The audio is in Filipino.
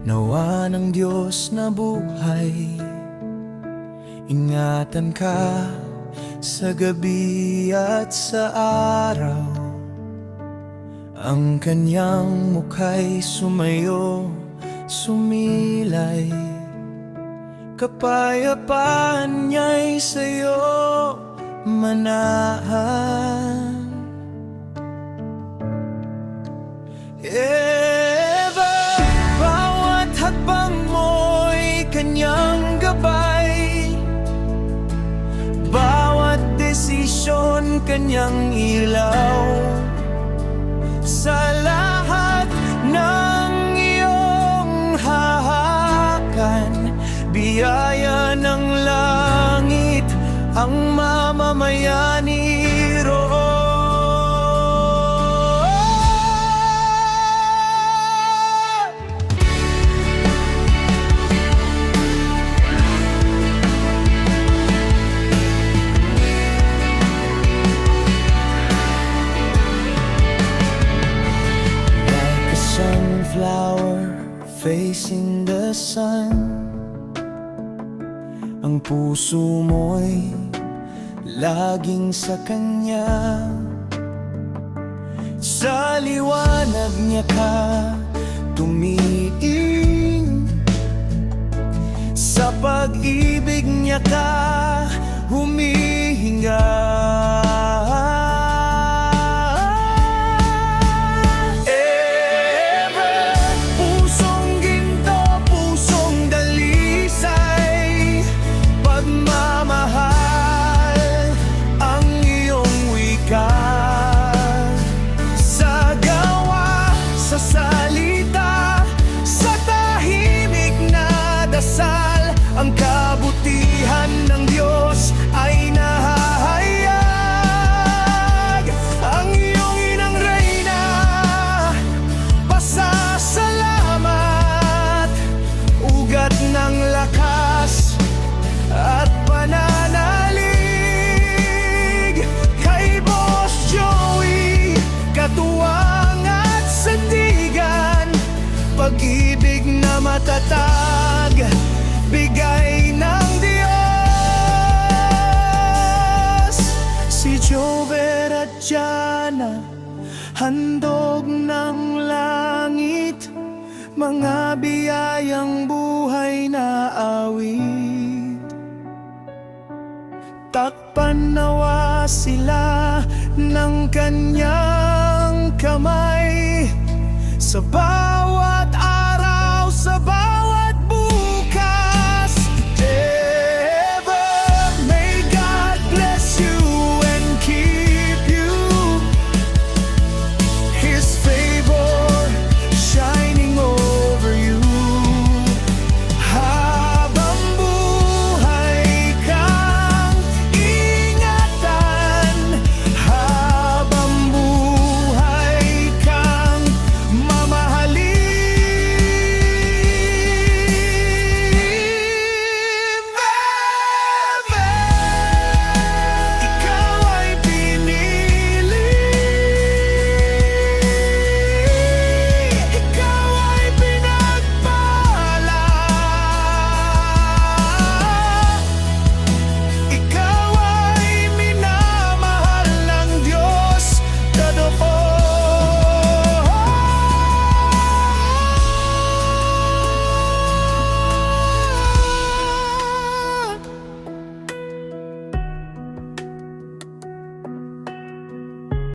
Nawa ng Diyos na buhay, ingatan ka sa gabi at sa araw. Ang kanyang mukha'y sumayo, sumilay, kapayapaan niya'y sa'yo manahan. Ever, bawat hakbang mo'y kanyang gabay, bawat desisyon kanyang ilaw. Sa lahat ng iyong hahakan, biyaya ng langit ang mamamayani roon. Like a sunflower facing the sun, ang puso mo'y laging sa Kanya. Sa liwanag niya ka tumiing, sa pag-ibig niya ka humihinga. Ang kabutihan ng Diyos ay nahahayag. Ang iyong inang reyna, pasasalamat, ugat ng lakas at pananalig. Kay Boss Joey, katuwang at sandigan, pag-ibig na matatag, bigay ng Diyos. Si Jover at Jana, handog ng langit, mga biyayang buhay na awit. Takpan nawa sila ng kanyang kamay sa